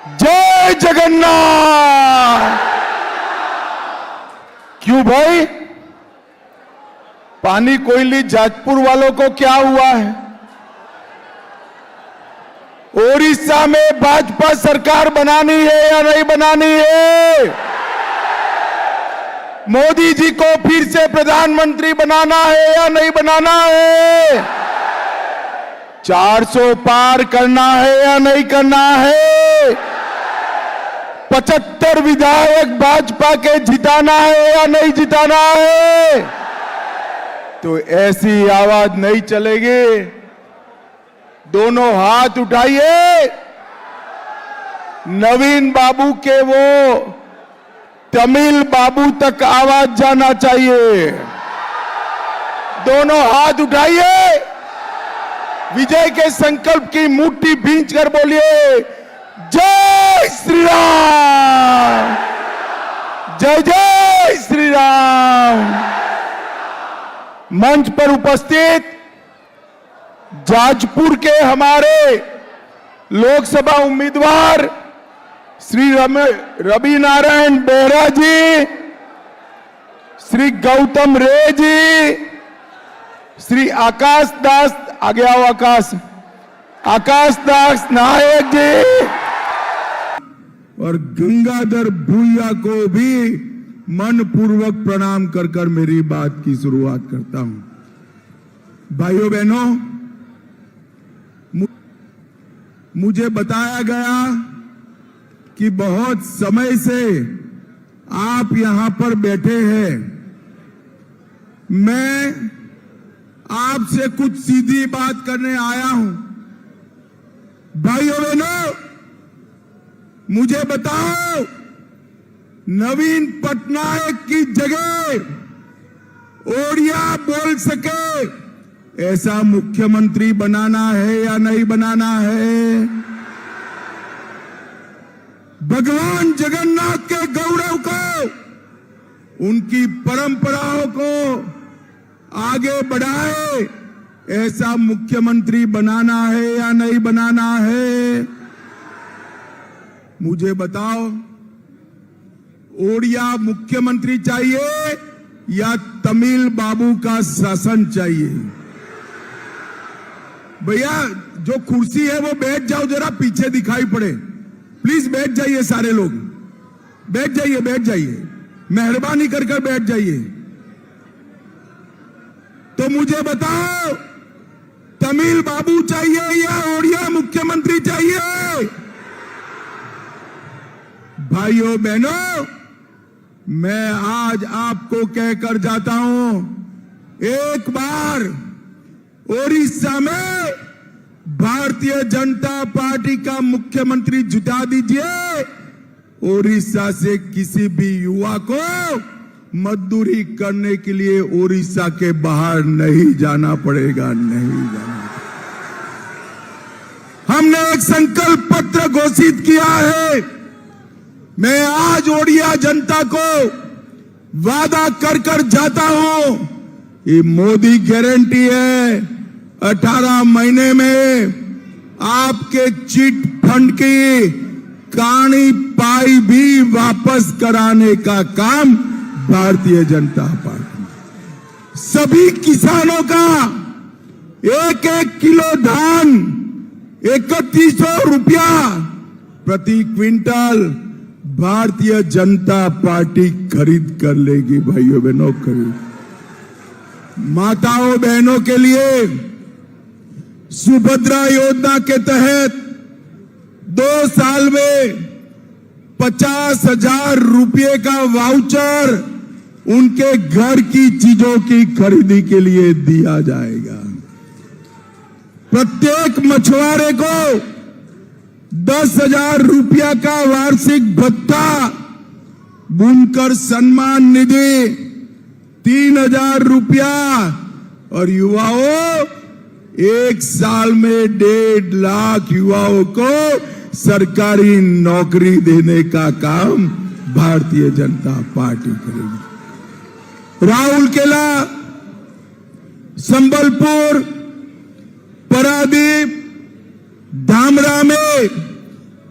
जय जगन्नाथ। क्यों भाई, पानी कोयली जाजपुर वालों को क्या हुआ है? ओडिशा में भाजपा सरकार बनानी है या नहीं बनानी है? मोदी जी को फिर से प्रधानमंत्री बनाना है या नहीं बनाना है? 400 पार करना है या नहीं करना है? 75 विधायक भाजपा के जिताना है या नहीं जिताना है? तो ऐसी आवाज नहीं चलेगी। दोनों हाथ उठाइए। नवीन बाबू के वो तमिल बाबू तक आवाज जाना चाहिए। दोनों हाथ उठाइए। विजय के संकल्प की मुट्ठी भींच कर बोलिए, जय श्री राम, जय जय श्री राम। मंच पर उपस्थित जाजपुर के हमारे लोकसभा उम्मीदवार श्री रवि नारायण बेहरा जी, श्री गौतम रे जी, श्री आकाश दास, आगे आओ आकाश दास नायक जी, और गंगाधर भूया को भी मनपूर्वक प्रणाम कर मेरी बात की शुरुआत करता हूं। भाइयों बहनों, मुझे बताया गया कि बहुत समय से आप यहां पर बैठे हैं। मैं आपसे कुछ सीधी बात करने आया हूं। भाइयों बहनों, मुझे बताओ, नवीन पटनायक की जगह ओडिया बोल सके ऐसा मुख्यमंत्री बनाना है या नहीं बनाना है? भगवान जगन्नाथ के गौरव को, उनकी परंपराओं को आगे बढ़ाए ऐसा मुख्यमंत्री बनाना है या नहीं बनाना है? मुझे बताओ, ओडिया मुख्यमंत्री चाहिए या तमिल बाबू का शासन चाहिए? भैया, जो कुर्सी है वो बैठ जाओ, जरा पीछे दिखाई पड़े। प्लीज बैठ जाइए, सारे लोग बैठ जाइए, मेहरबानी कर बैठ जाइए। तो मुझे बताओ, तमिल बाबू चाहिए या ओडिया मुख्यमंत्री चाहिए? भाइयों बहनों, मैं आज आपको कहकर जाता हूं, एक बार ओडिशा में भारतीय जनता पार्टी का मुख्यमंत्री जुटा दीजिए। ओडिशा से किसी भी युवा को मजदूरी करने के लिए ओडिशा के बाहर नहीं जाना पड़ेगा, नहीं जाना। हमने एक संकल्प पत्र घोषित किया है। मैं आज ओडिया जनता को वादा कर जाता हूं, ये मोदी गारंटी है, 18 महीने में आपके चिट फंड की कानी पाई भी वापस कराने का काम भारतीय जनता पार्टी। सभी किसानों का 1-1 किलो धान 3100 रुपया प्रति क्विंटल भारतीय जनता पार्टी खरीद कर लेगी। भाइयों बहनों, खरीद। माताओं बहनों के लिए सुभद्रा योजना के तहत 2 साल में 50,000 रुपये का वाउचर उनके घर की चीजों की खरीदी के लिए दिया जाएगा। प्रत्येक मछुआरे को 10,000 रुपया का वार्षिक भत्ता, बुनकर सम्मान निधि 3,000 रुपया, और युवाओं 1 साल में 1.5 लाख युवाओं को सरकारी नौकरी देने का काम भारतीय जनता पार्टी करेगी। राउरकेला, संबलपुर, पारादीप, धामरा में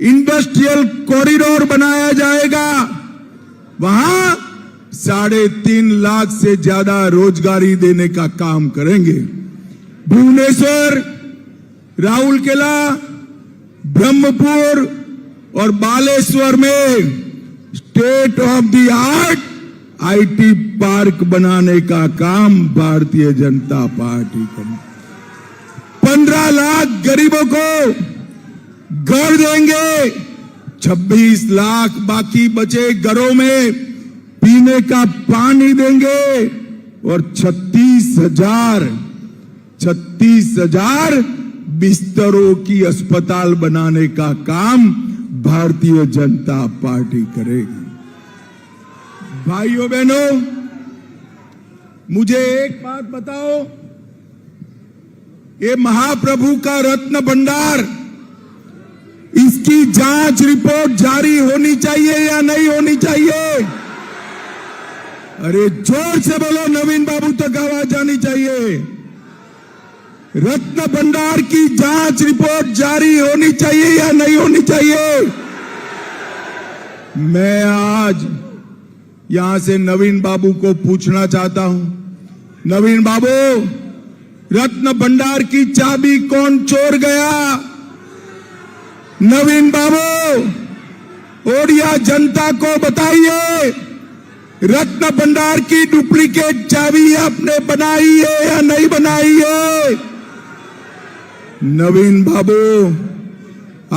इंडस्ट्रियल कॉरिडोर बनाया जाएगा। वहां 3.5 लाख से ज्यादा रोजगारी देने का काम करेंगे। भुवनेश्वर, राउरकेला, ब्रह्मपुर और बालेश्वर में state of the art IT park बनाने का काम भारतीय जनता पार्टी करेगी। 15 लाख गरीबों को घर देंगे, 26 लाख बाकी बचे घरों में पीने का पानी देंगे और 36,000 बिस्तरों की अस्पताल बनाने का काम भारतीय जनता पार्टी करेगी। भाइयों बहनों, मुझे एक बात बताओ, ये महाप्रभु का रत्न भंडार, इसकी जांच रिपोर्ट जारी होनी चाहिए या नहीं होनी चाहिए? अरे जोर से बोलो, नवीन बाबू तक आवाज जानी चाहिए। रत्न भंडार की जांच रिपोर्ट जारी होनी चाहिए या नहीं होनी चाहिए? मैं आज यहां से नवीन बाबू को पूछना चाहता हूं, नवीन बाबू, रत्न भंडार की चाबी कौन चोर गया? नवीन बाबू, ओडिया जनता को बताइए, रत्न भंडार की डुप्लीकेट चाबी आपने बनाई है या नहीं बनाई है? नवीन बाबू,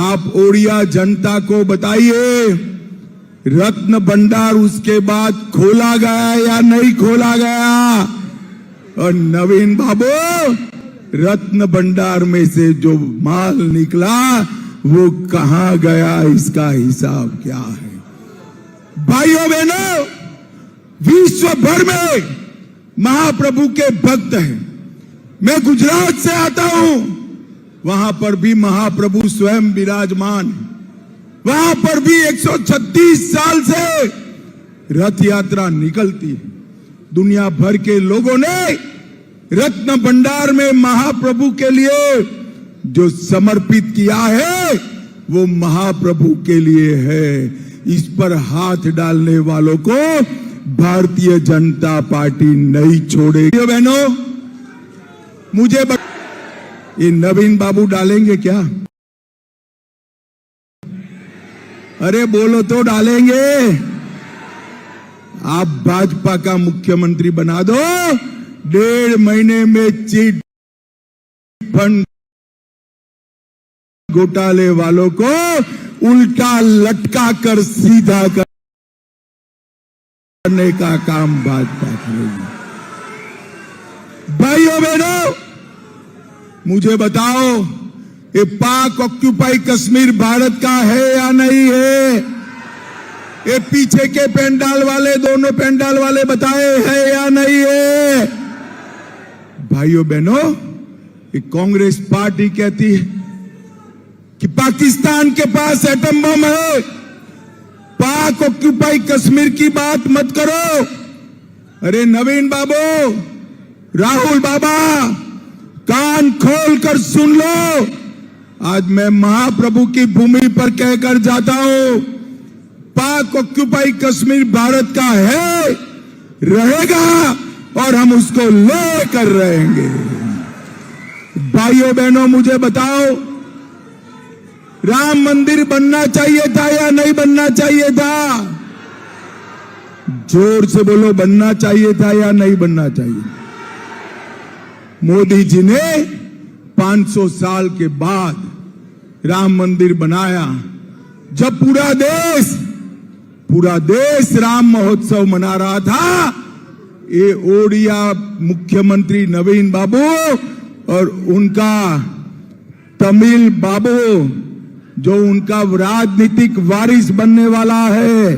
आप ओडिया जनता को बताइए, रत्न भंडार उसके बाद खोला गया या नहीं खोला गया? और नवीन बाबू, रत्न भंडार में से जो माल निकला वो कहां गया, इसका हिसाब क्या है? भाइयों बहनों, विश्व भर में महाप्रभु के भक्त हैं। मैं गुजरात से आता हूं, वहां पर भी महाप्रभु स्वयं विराजमान, वहां पर भी 136 साल से रथ यात्रा निकलती है। दुनिया भर के लोगों ने रत्न भंडार में महाप्रभु के लिए जो समर्पित किया है वो महाप्रभु के लिए है। इस पर हाथ डालने वालों को भारतीय जनता पार्टी नहीं छोड़ेगी। बहनों, मुझे ये नवीन बाबू डालेंगे क्या? अरे बोलो तो डालेंगे? आप भाजपा का मुख्यमंत्री बना दो, 1.5 महीने में चिट फंड घोटाले वालों को उल्टा लटका कर सीधा करने का काम भाजपा करेगी। भाइयों बहनों, मुझे बताओ, ये पाक ऑक्यूपाई कश्मीर भारत का है या नहीं है? ये पीछे के पेंडाल वाले, दोनों पेंडाल वाले बताए है या नहीं है? भाइयों बहनों, ये कांग्रेस पार्टी कहती है कि पाकिस्तान के पास एटम बम है, पाक ऑक्यूपाई कश्मीर की बात मत करो। अरे नवीन बाबू, राहुल बाबा, कान खोल कर सुन लो, आज मैं महाप्रभु की भूमि पर कहकर जाता हूं, पाक ऑक्यूपाई कश्मीर भारत का है, रहेगा और हम उसको लेकर रहेंगे। भाइयों बहनों, मुझे बताओ, राम मंदिर बनना चाहिए था या नहीं बनना चाहिए था? जोर से बोलो, बनना चाहिए था या नहीं बनना चाहिए? मोदी जी ने 500 साल के बाद राम मंदिर बनाया। जब पूरा देश राम महोत्सव मना रहा था, ये ओडिया मुख्यमंत्री नवीन बाबू और उनका तमिल बाबू, जो उनका राजनीतिक वारिस बनने वाला है,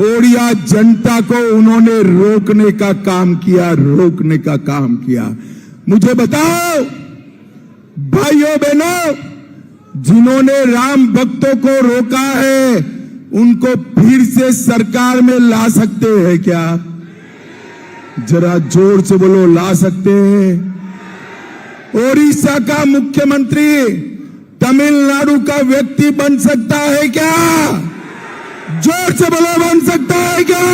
ओडिया जनता को उन्होंने रोकने का काम किया। मुझे बताओ भाइयों बहनों, जिन्होंने राम भक्तों को रोका है, उनको फिर से सरकार में ला सकते हैं क्या? जरा जोर से बोलो, ला सकते हैं? ओडिशा का मुख्यमंत्री तमिलनाडु का व्यक्ति बन सकता है क्या? जोर से बोलो, बन सकता है क्या?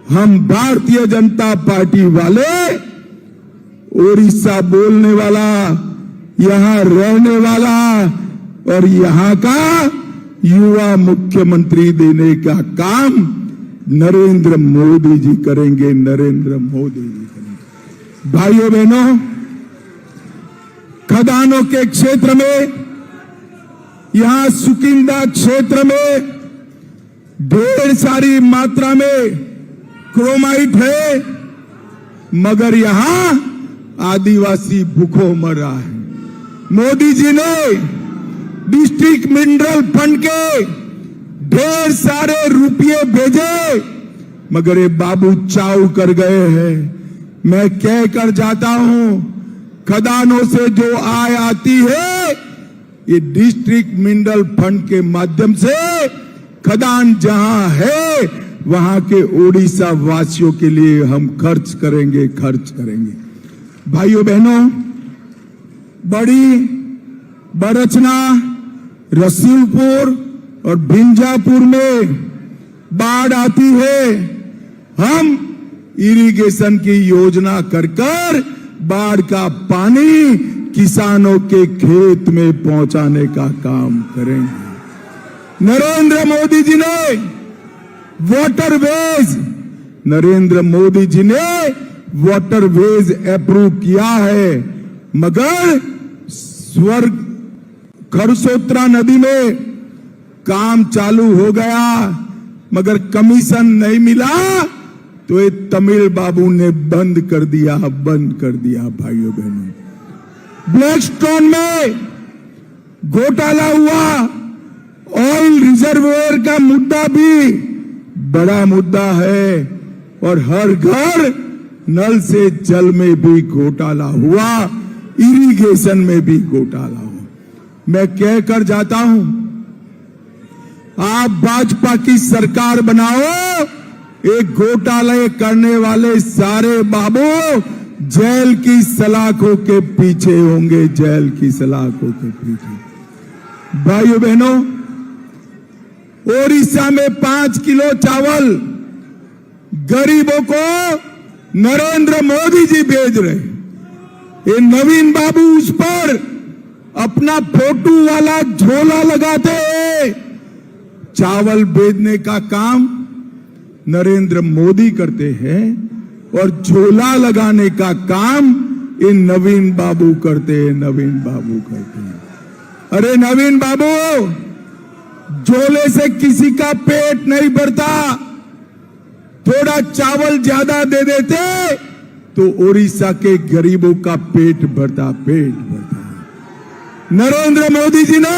हम भारतीय जनता पार्टी वाले उड़ीसा बोलने वाला, यहां रहने वाला और यहां का युवा मुख्यमंत्री देने का काम नरेंद्र मोदी जी करेंगे, नरेंद्र मोदी जी करेंगे। भाइयों बहनों, खदानों के क्षेत्र में, यहां सुकिंदा क्षेत्र में ढेर सारी मात्रा में क्रोमाइट है, मगर यहां आदिवासी भूखों मर रहा है। मोदी जी ने डिस्ट्रिक्ट मिनरल फंड के ढेर सारे रुपये भेजे, मगर ये बाबू चाव कर गए हैं। मैं कह कर जाता हूं, खदानों से जो आय आती है ये डिस्ट्रिक्ट मिनरल फंड के माध्यम से खदान जहां है वहां के ओडिशा वासियों के लिए हम खर्च करेंगे, खर्च करेंगे। भाइयों बहनों, बड़ी बरचना, रसूलपुर और भिंजापुर में बाढ़ आती है। हम इरिगेशन की योजना कर बाढ़ का पानी किसानों के खेत में पहुंचाने का काम करेंगे। नरेंद्र मोदी जी ने वाटरवेज, नरेंद्र मोदी जी ने वाटरवेज अप्रूव किया है, मगर स्वर्ग खरसोत्रा नदी में काम चालू हो गया, मगर कमीशन नहीं मिला तो ये तमिल बाबू ने बंद कर दिया, बंद कर दिया। भाइयों बहनों, ब्लैकस्टोन में घोटाला हुआ, ऑयल रिजर्वोयर का मुद्दा भी बड़ा मुद्दा है और हर घर नल से जल में भी घोटाला हुआ, इरिगेशन में भी घोटाला हुआ। मैं कह कर जाता हूं, आप भाजपा की सरकार बनाओ, एक घोटाले करने वाले सारे बाबू जेल की सलाखों के पीछे होंगे, जेल की सलाखों के पीछे। भाइयों बहनों, ओडिशा में 5 किलो चावल गरीबों को नरेंद्र मोदी जी भेज रहे। ये नवीन बाबू उस पर अपना फोटो वाला झोला लगाते हैं। चावल भेजने का काम नरेंद्र मोदी करते हैं और झोला लगाने का काम इन नवीन बाबू करते हैं, नवीन बाबू करते हैं। अरे नवीन बाबू, झोले से किसी का पेट नहीं भरता, थोड़ा चावल ज्यादा दे देते तो ओडिशा के गरीबों का पेट भरता, पेट भरता। नरेंद्र मोदी जी ने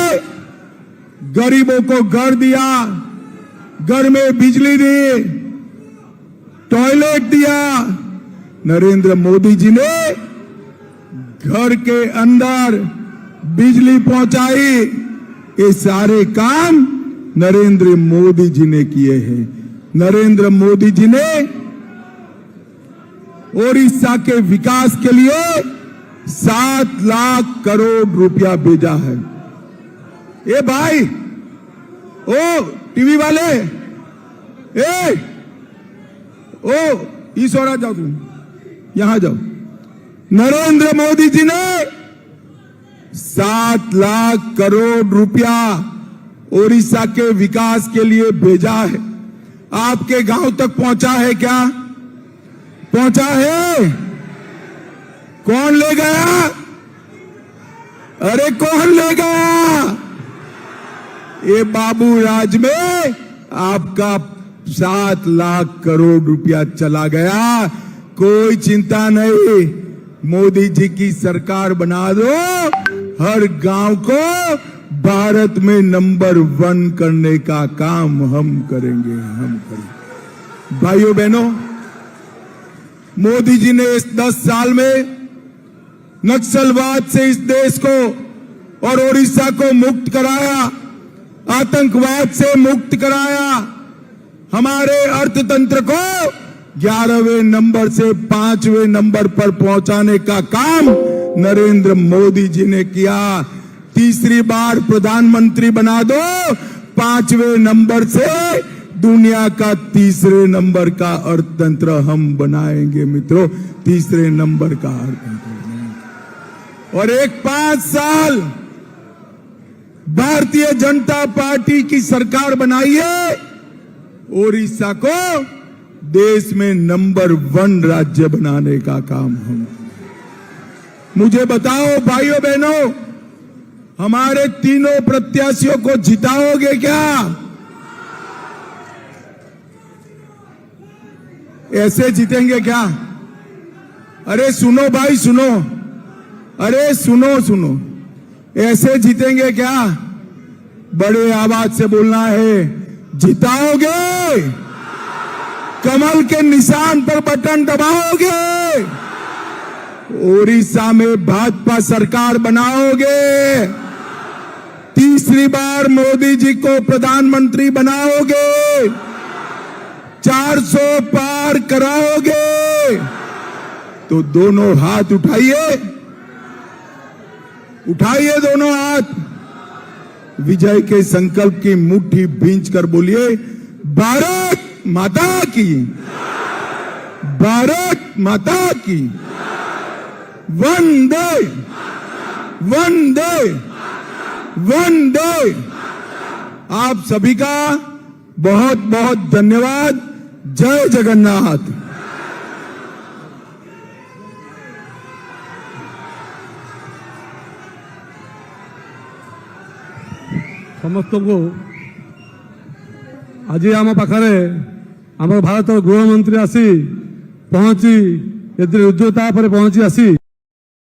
गरीबों को घर दिया, घर में बिजली दी, टॉयलेट दिया। नरेंद्र मोदी जी ने घर के अंदर बिजली पहुंचाई। ये सारे काम नरेंद्र मोदी जी ने किए हैं। नरेंद्र मोदी जी ने ओडिशा के विकास के लिए 7 लाख करोड़ रुपया भेजा है। ए भाई, ओ टीवी वाले, इस ओर जाओ, तुम यहां जाओ। नरेंद्र मोदी जी ने 7 लाख करोड़ रुपया ओडिशा के विकास के लिए भेजा है। आपके गांव तक पहुंचा है क्या? पहुंचा है? कौन ले गया? अरे कौन ले गया? ये बाबू राज में आपका 7 लाख करोड़ रुपया चला गया। कोई चिंता नहीं, मोदी जी की सरकार बना दो, हर गांव को भारत में नंबर 1 करने का काम हम करेंगे, हम करेंगे। भाइयों बहनों, मोदी जी ने इस 10 साल में नक्सलवाद से इस देश को और ओडिशा को मुक्त कराया, आतंकवाद से मुक्त कराया, हमारे अर्थतंत्र को 11वें नंबर से 5वें नंबर पर पहुंचाने का काम नरेंद्र मोदी जी ने किया। तीसरी बार प्रधानमंत्री बना दो, 5वें नंबर से दुनिया का तीसरे नंबर का अर्थतंत्र हम बनाएंगे मित्रों, तीसरे नंबर का अर्थतंत्र बनाएंगे। और एक 5 साल भारतीय जनता पार्टी की सरकार बनाइए, ओडिशा को देश में नंबर 1 राज्य बनाने का काम हम। मुझे बताओ भाइयों बहनों, हमारे तीनों प्रत्याशियों को जिताओगे क्या? ऐसे जीतेंगे क्या? अरे सुनो भाई सुनो, अरे सुनो सुनो, ऐसे जीतेंगे क्या? बड़े आवाज से बोलना है, जिताओगे? कमल के निशान पर बटन दबाओगे? ओडिशा में भाजपा सरकार बनाओगे? तीसरी बार मोदी जी को प्रधानमंत्री बनाओगे? 400 पार कराओगे? तो दोनों हाथ उठाइए, उठाइए दोनों हाथ, विजय के संकल्प की मुट्ठी भींच कर बोलिए, भारत माता की, भारत माता की, वंदे वंदे वंदे। आप सभी का बहुत बहुत धन्यवाद। जय जगन्नाथ। समस्त को आज आम पाखे आम भारत गृहमंत्री आसी पहुंची उद्योगता पर पहुंची आसी